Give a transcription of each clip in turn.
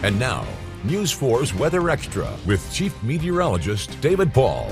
And now, News 4's Weather Extra with Chief Meteorologist David Paul.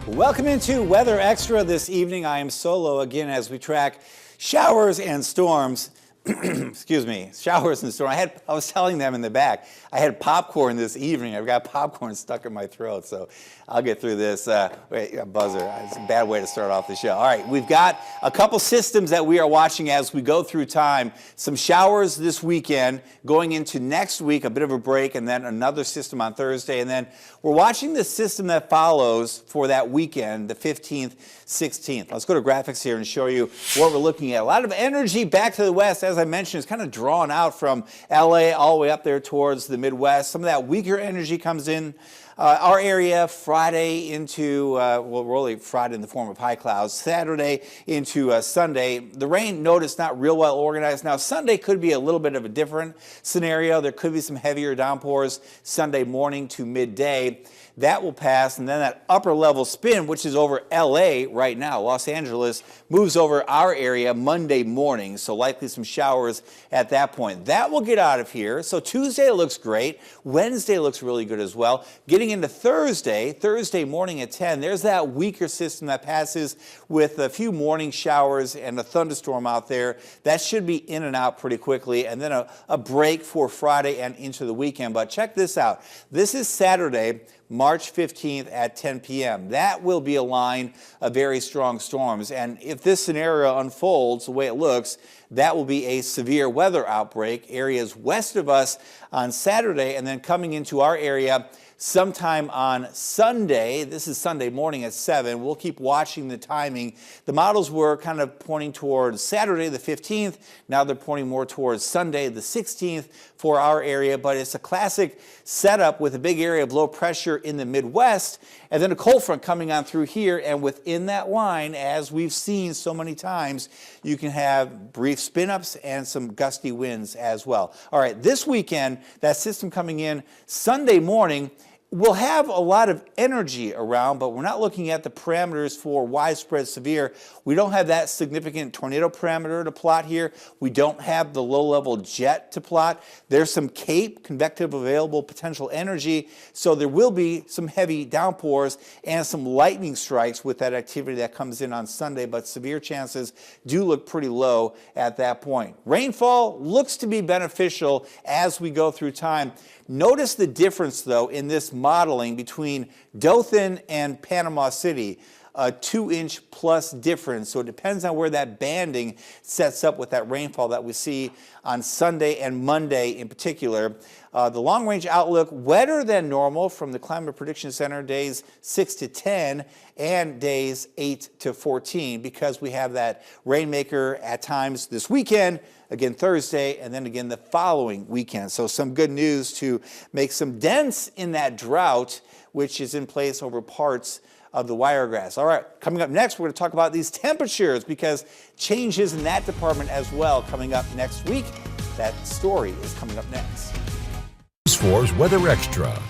Welcome into Weather Extra this evening. I am solo again as we track showers and storms. Excuse me, showers and storms. I was telling them in the back, I had popcorn this evening. I've got popcorn stuck in my throat, so I'll get through this. Wait, a buzzer. It's a bad way to start off the show. All right, we've got a couple systems that we are watching as we go through time. Some showers this weekend, going into next week, a bit of a break, and then another system on Thursday. And then we're watching the system that follows for that weekend, the 15th, 16th. Let's go to graphics here and show you what we're looking at. A lot of energy back to the west, as I mentioned, is kind of drawn out from LA all the way up there towards the Midwest. Some of that weaker energy comes in our area Friday into, well, really Friday in the form of high clouds, Saturday into Sunday. The rain, notice, not real well organized. Now, Sunday could be a little bit of a different scenario. There could be some heavier downpours Sunday morning to midday. That will pass, and then that upper level spin, which is over LA right now, Los Angeles, moves over our area Monday morning, so likely some showers at that point. That will get out of here. So Tuesday looks great. Wednesday looks really good as well. Getting into Thursday morning at 10, there's that weaker system that passes with a few morning showers and a thunderstorm out there. That should be in and out pretty quickly, and then a break for Friday and into the weekend. But check this out. This is Saturday, March 15th at 10 p.m. That will be a line of very strong storms. And if this scenario unfolds the way it looks, that will be a severe weather outbreak. Areas west of us on Saturday, and then coming into our area sometime on Sunday. This is Sunday morning at 7. We'll keep watching the timing. The models were kind of pointing towards Saturday the 15th. Now they're pointing more towards Sunday the 16th for our area. But it's a classic setup with a big area of low pressure in the Midwest, and then a cold front coming on through here. And within that line, as we've seen so many times, you can have brief spin-ups and some gusty winds as well. All right, this weekend, that system coming in Sunday morning, we'll have a lot of energy around, but we're not looking at the parameters for widespread severe. We don't have that significant tornado parameter to plot here. We don't have the low-level jet to plot. There's some CAPE, convective available potential energy, so there will be some heavy downpours and some lightning strikes with that activity that comes in on Sunday, but severe chances do look pretty low at that point. Rainfall looks to be beneficial as we go through time. Notice the difference, though, in this modeling between Dothan and Panama City, a 2-inch plus difference. So it depends on where that banding sets up with that rainfall that we see on Sunday and Monday in particular. The long-range outlook, wetter than normal from the Climate Prediction Center, days 6 to 10 and days 8 to 14, because we have that rainmaker at times this weekend, again Thursday, and then again the following weekend. So some good news to make some dents in that drought, which is in place over parts of the wiregrass. All right, coming up next, we're going to talk about these temperatures, because changes in that department as well coming up next week. That story is coming up next. News 4's Weather Extra.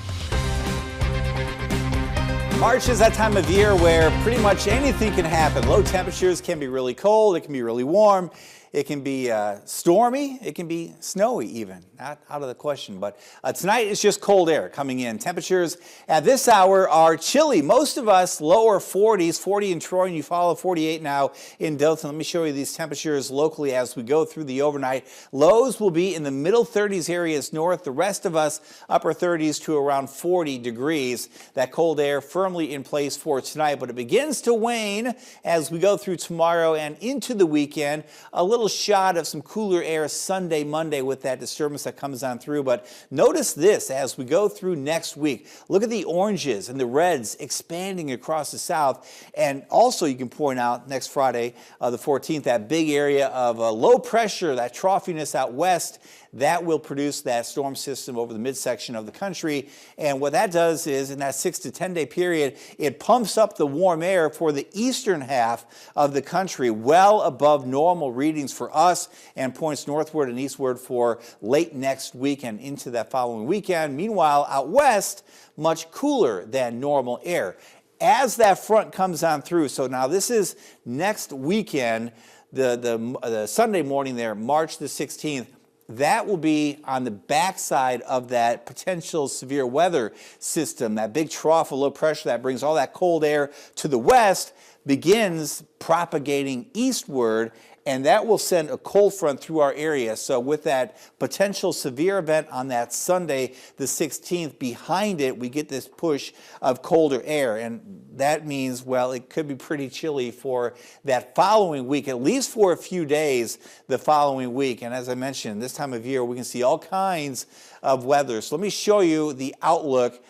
March is that time of year where pretty much anything can happen. Low temperatures can be really cold, it can be really warm. It can be stormy, it can be snowy even, not out of the question. But tonight it's just cold air coming in. Temperatures at this hour are chilly. Most of us lower 40s, 40 in Troy, and you follow 48 now in Dothan. Let me show you these temperatures locally as we go through the overnight. Lows will be in the middle 30s areas north. The rest of us upper 30s to around 40 degrees. That cold air firmly in place for tonight, but it begins to wane as we go through tomorrow and into the weekend. A little shot of some cooler air Sunday, Monday with that disturbance that comes on through. But notice this as we go through next week. Look at the oranges and the reds expanding across the south. And also you can point out next Friday, the 14th, that big area of low pressure, that troughiness out west, that will produce that storm system over the midsection of the country. And what that does is, in that 6 to 10 day period, it pumps up the warm air for the eastern half of the country, well above normal readings for us, and points northward and eastward for late next week and into that following weekend. Meanwhile, out west, much cooler than normal air. As that front comes on through, so now this is next weekend, the Sunday morning there, March the 16th, that will be on the backside of that potential severe weather system. That big trough of low pressure that brings all that cold air to the west begins propagating eastward, and that will send a cold front through our area. So with that potential severe event on that Sunday, the 16th, behind it, we get this push of colder air. And that means, well, it could be pretty chilly for that following week, at least for a few days the following week. And as I mentioned, this time of year, we can see all kinds of weather. So let me show you the outlook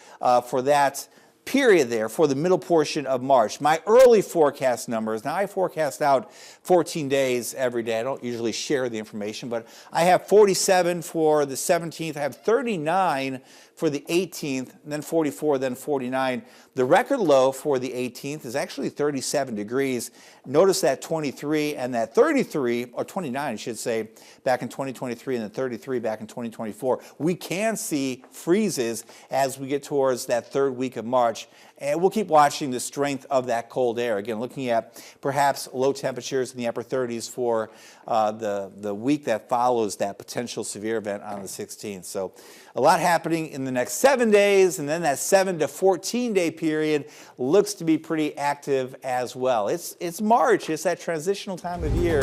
for that period there for the middle portion of March. My early forecast numbers, now I forecast out 14 days every day. I don't usually share the information, but I have 47 for the 17th. I have 39 for the 18th, then 44, then 49. The record low for the 18th is actually 37 degrees. Notice that 23 and that 33, or 29 I should say, back in 2023 and then 33 back in 2024. We can see freezes as we get towards that third week of March. And we'll keep watching the strength of that cold air. Again, looking at perhaps low temperatures in the upper 30s for the week that follows that potential severe event on the 16th. So a lot happening in the next 7 days, and then that 7 to 14 day period looks to be pretty active as well. It's March. It's that transitional time of year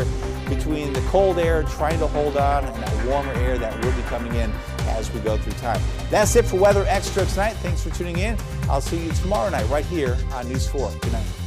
between the cold air trying to hold on and that warmer air that will be coming in as we go through time. That's it for Weather Extra tonight. Thanks for tuning in. I'll see you tomorrow night right here on News 4. Good night.